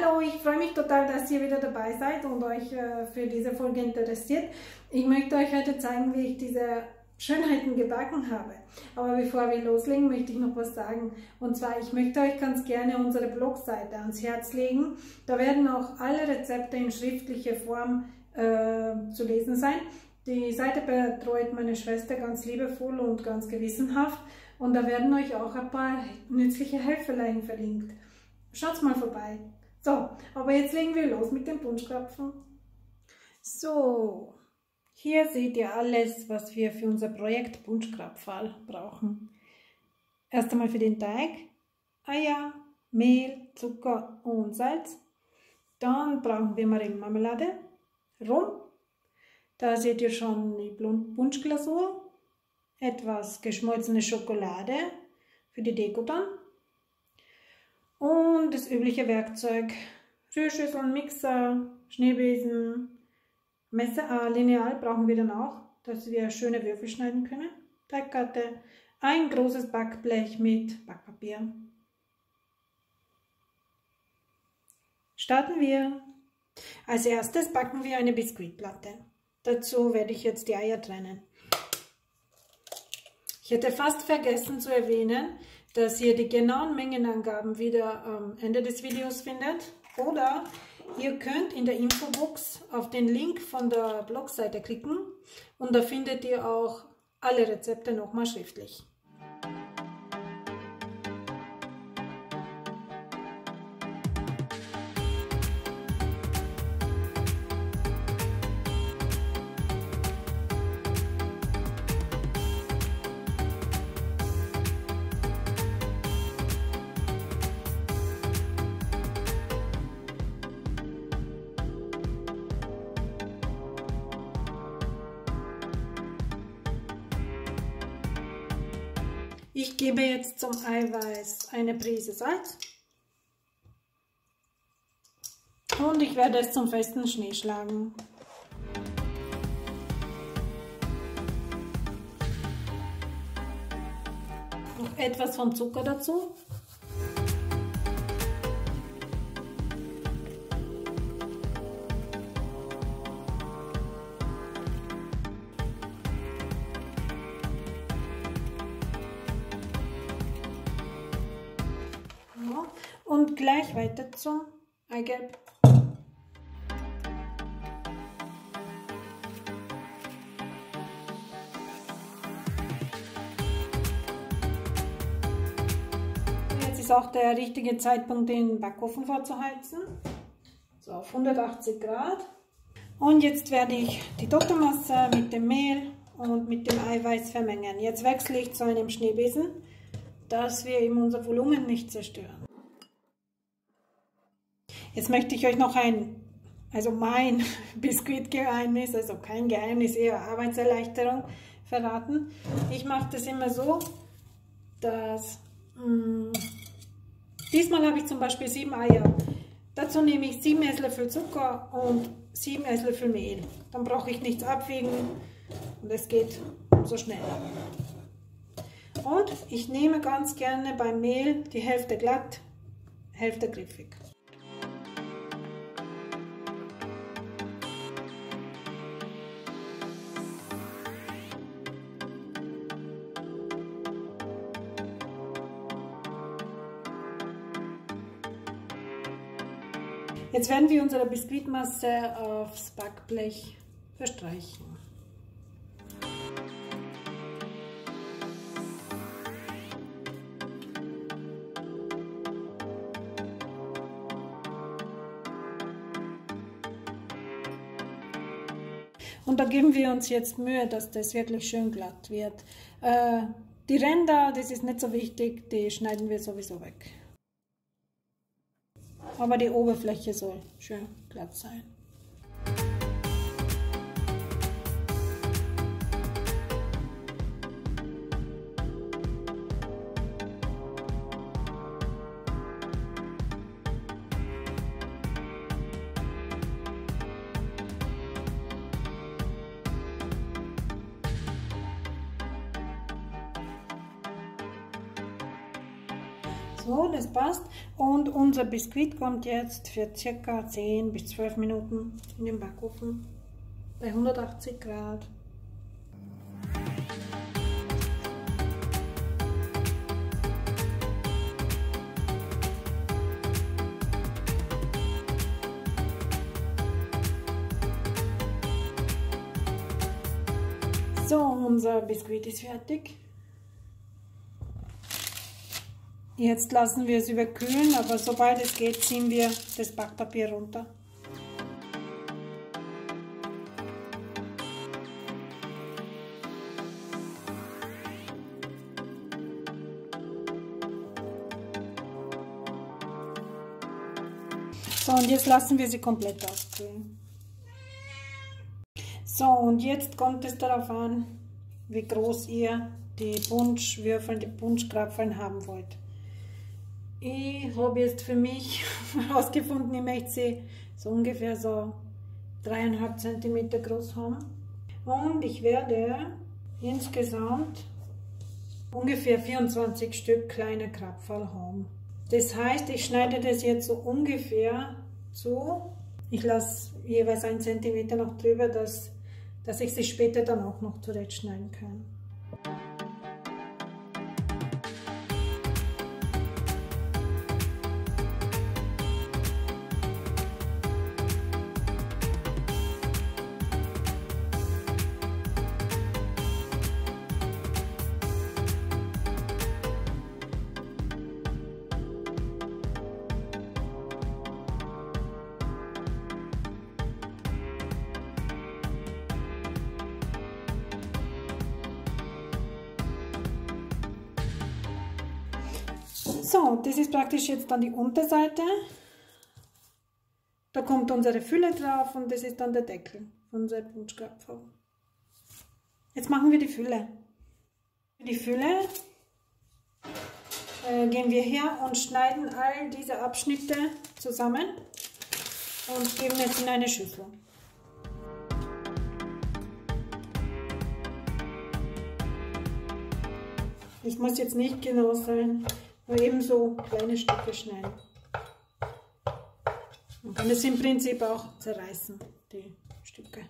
Hallo, ich freue mich total, dass ihr wieder dabei seid und euch für diese Folge interessiert. Ich möchte euch heute zeigen, wie ich diese Schönheiten gebacken habe. Aber bevor wir loslegen, möchte ich noch was sagen. Und zwar, ich möchte euch ganz gerne unsere Blogseite ans Herz legen. Da werden auch alle Rezepte in schriftlicher Form zu lesen sein. Die Seite betreut meine Schwester ganz liebevoll und ganz gewissenhaft. Und da werden euch auch ein paar nützliche Helferlein verlinkt. Schaut mal vorbei. So, aber jetzt legen wir los mit dem Punschkrapfen. So, hier seht ihr alles, was wir für unser Projekt Punschkrapferl brauchen. Erst einmal für den Teig Eier, Mehl, Zucker und Salz. Dann brauchen wir Marillenmarmelade, Rum. Da seht ihr schon die Punschglasur, etwas geschmolzene Schokolade für die Deko dann. Und das übliche Werkzeug, Rührschüsseln, Mixer, Schneebesen, Messer, Lineal brauchen wir dann auch, dass wir schöne Würfel schneiden können. Teigkarte, ein großes Backblech mit Backpapier. Starten wir. Als erstes backen wir eine Biskuitplatte. Dazu werde ich jetzt die Eier trennen. Ich hätte fast vergessen zu erwähnen, dass ihr die genauen Mengenangaben wieder am Ende des Videos findet. Oder ihr könnt in der Infobox auf den Link von der Blogseite klicken und da findet ihr auch alle Rezepte nochmal schriftlich. Ich gebe jetzt zum Eiweiß eine Prise Salz und ich werde es zum festen Schnee schlagen. Noch etwas vom Zucker dazu. Und gleich weiter zum Eigelb. Jetzt ist auch der richtige Zeitpunkt, den Backofen vorzuheizen. So auf 180 Grad. Und jetzt werde ich die Doppelmasse mit dem Mehl und mit dem Eiweiß vermengen. Jetzt wechsle ich zu einem Schneebesen, dass wir eben unser Volumen nicht zerstören. Jetzt möchte ich euch noch mein Biskuitgeheimnis, also kein Geheimnis, eher Arbeitserleichterung verraten. Ich mache das immer so, dass diesmal habe ich zum Beispiel 7 Eier. Dazu nehme ich 7 Esslöffel Zucker und 7 Esslöffel Mehl. Dann brauche ich nichts abwiegen und es geht so schnell. Und ich nehme ganz gerne beim Mehl die Hälfte glatt, Hälfte griffig. Jetzt werden wir unsere Biskuitmasse aufs Backblech verstreichen. Und da geben wir uns jetzt Mühe, dass das wirklich schön glatt wird. Die Ränder, das ist nicht so wichtig, die schneiden wir sowieso weg. Aber die Oberfläche soll schön glatt sein. So, das passt. Und unser Biskuit kommt jetzt für ca. 10 bis 12 Minuten in den Backofen bei 180 Grad. So, unser Biskuit ist fertig. Jetzt lassen wir es überkühlen, aber sobald es geht, ziehen wir das Backpapier runter. So, und jetzt lassen wir sie komplett auskühlen. So, und jetzt kommt es darauf an, wie groß ihr die Punschwürfel, die Punschkrapfen haben wollt. Ich habe jetzt für mich herausgefunden, ich möchte sie so ungefähr so 3,5 cm groß haben. Und ich werde insgesamt ungefähr 24 Stück kleine Krapferl haben. Das heißt, ich schneide das jetzt so ungefähr zu. Ich lasse jeweils 1 cm noch drüber, dass ich sie später dann auch noch zurechtschneiden kann. So, das ist praktisch jetzt dann die Unterseite. Da kommt unsere Fülle drauf und das ist dann der Deckel von unserem Punschkrapfen. Jetzt machen wir die Fülle. Für die Fülle gehen wir her und schneiden all diese Abschnitte zusammen und geben es in eine Schüssel. Das muss jetzt nicht genau sein. Nur ebenso kleine Stücke schneiden. Man kann es im Prinzip auch zerreißen, die Stücke.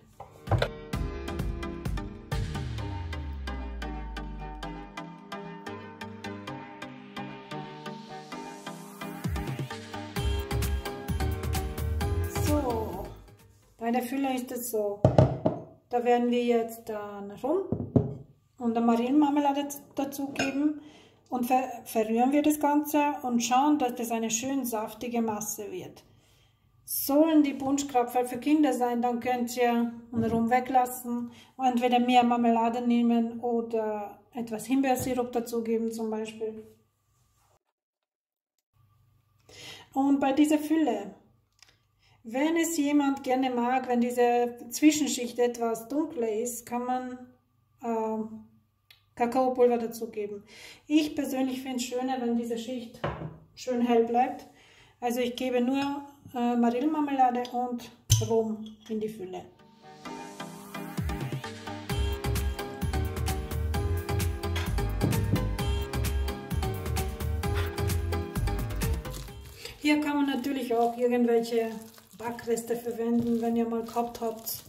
So, bei der Fülle ist es so, da werden wir jetzt dann Rum und eine Marillenmarmelade dazugeben. Und verrühren wir das Ganze und schauen, dass das eine schön saftige Masse wird. Sollen die Punschkrapfen für Kinder sein, dann könnt ihr einen Rum weglassen und entweder mehr Marmelade nehmen oder etwas Himbeersirup dazugeben zum Beispiel. Und bei dieser Fülle, wenn es jemand gerne mag, wenn diese Zwischenschicht etwas dunkler ist, kann man Kakaopulver dazugeben. Ich persönlich finde es schöner, wenn diese Schicht schön hell bleibt. Also ich gebe nur Marillenmarmelade und Rum in die Fülle. Hier kann man natürlich auch irgendwelche Backreste verwenden, wenn ihr mal gehabt habt.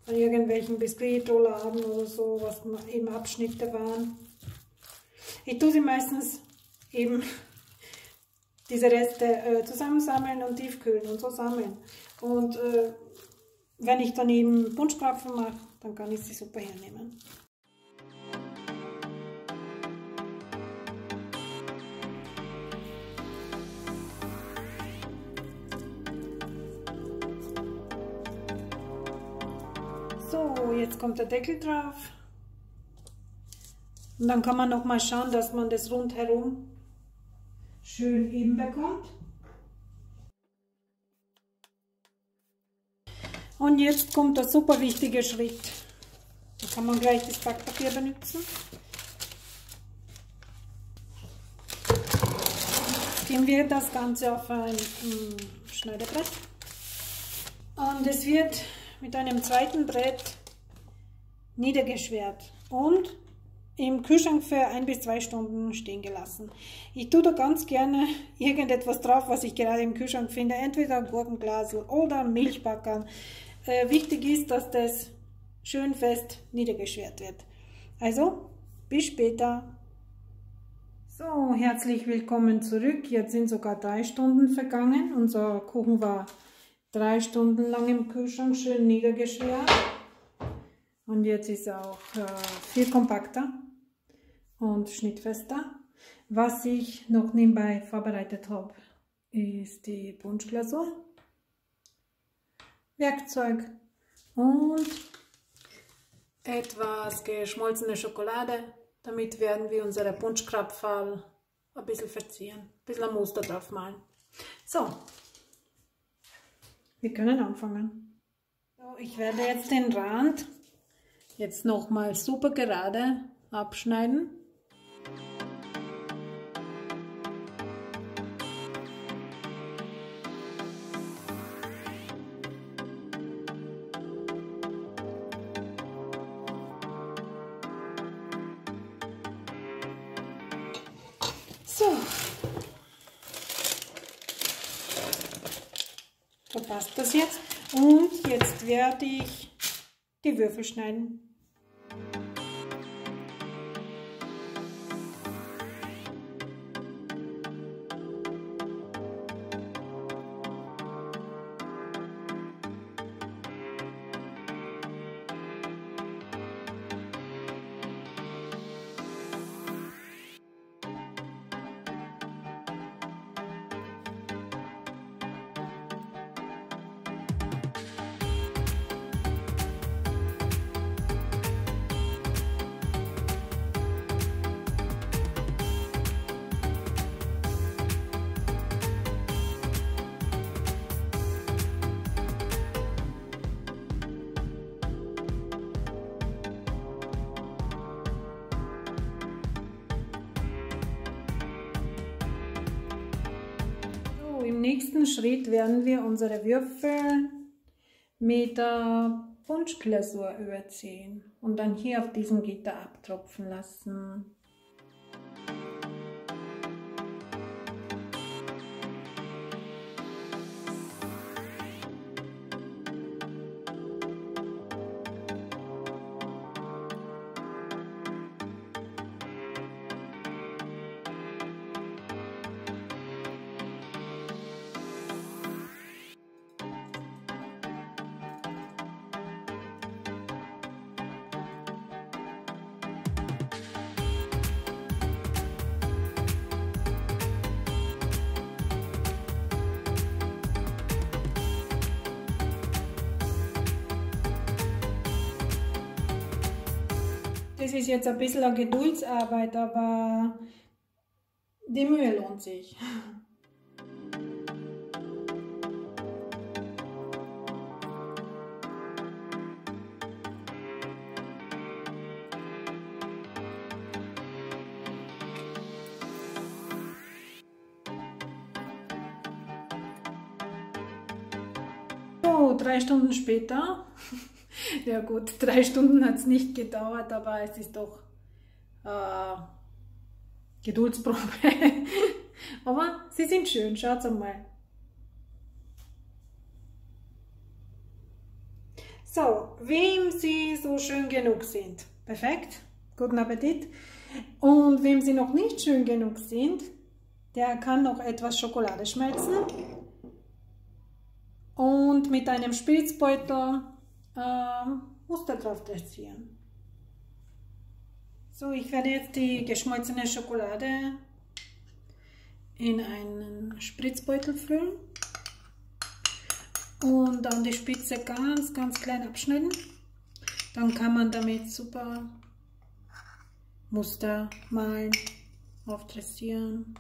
Von irgendwelchen Biskuitrolladen oder so, was eben Abschnitte waren. Ich tue sie meistens eben diese Reste zusammensammeln und tiefkühlen und so sammeln. Und wenn ich dann eben Punschkrapfen mache, dann kann ich sie super hernehmen. So, jetzt kommt der Deckel drauf. Und dann kann man noch mal schauen, dass man das rundherum schön eben bekommt. Und jetzt kommt der super wichtige Schritt. Da kann man gleich das Backpapier benutzen. Jetzt geben wir das Ganze auf ein Schneidebrett. Und es wird mit einem zweiten Brett niedergeschwert. Und im Kühlschrank für 1 bis 2 Stunden stehen gelassen. Ich tue da ganz gerne irgendetwas drauf, was ich gerade im Kühlschrank finde, entweder Gurkenglasel oder Milchbackerl. Wichtig ist, dass das schön fest niedergeschwert wird. Also, bis später. So, herzlich willkommen zurück. Jetzt sind sogar 3 Stunden vergangen. Unser Kuchen war 3 Stunden lang im Kühlschrank schön niedergeschwert. Und jetzt ist er auch viel kompakter und schnittfester. Was ich noch nebenbei vorbereitet habe, ist die Punschglasur, Werkzeug und etwas geschmolzene Schokolade. Damit werden wir unsere Punschkrapferl ein bisschen verzieren, ein bisschen ein Muster drauf malen. So, wir können anfangen. So, ich werde jetzt den Rand jetzt nochmal super gerade abschneiden. So, so passt das jetzt. Und jetzt werde ich die Würfel schneiden. Im nächsten Schritt werden wir unsere Würfel mit der Punschglasur überziehen und dann hier auf diesem Gitter abtropfen lassen. Das ist jetzt ein bisschen eine Geduldsarbeit, aber die Mühe lohnt sich. So, 3 Stunden später. Ja gut, 3 Stunden hat es nicht gedauert, aber es ist doch Geduldsprobe. Aber sie sind schön, schaut mal. So, wem sie so schön genug sind. Perfekt, guten Appetit. Und wem sie noch nicht schön genug sind, der kann noch etwas Schokolade schmelzen und mit einem Spitzbeutel Muster drauf dressieren. So, ich werde jetzt die geschmolzene Schokolade in einen Spritzbeutel füllen und dann die Spitze ganz klein abschneiden. Dann kann man damit super Muster malen, aufdressieren.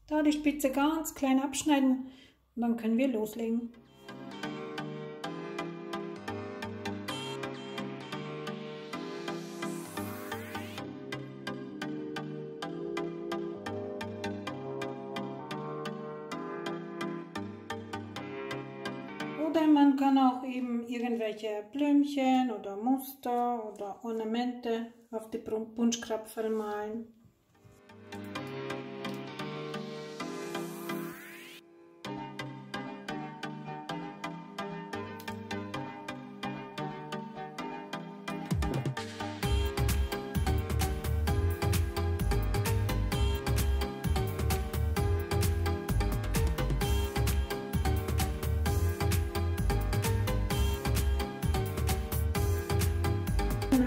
Da die Spitze ganz klein abschneiden und dann können wir loslegen. Oder man kann auch eben irgendwelche Blümchen oder Muster oder Ornamente auf die Bunschkrapferl malen.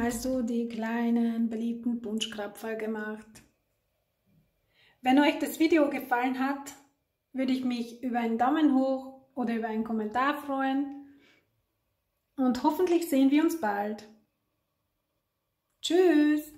Also die kleinen beliebten Bunschkrapferl gemacht. Wenn euch das Video gefallen hat, würde ich mich über einen Daumen hoch oder über einen Kommentar freuen und hoffentlich sehen wir uns bald. Tschüss!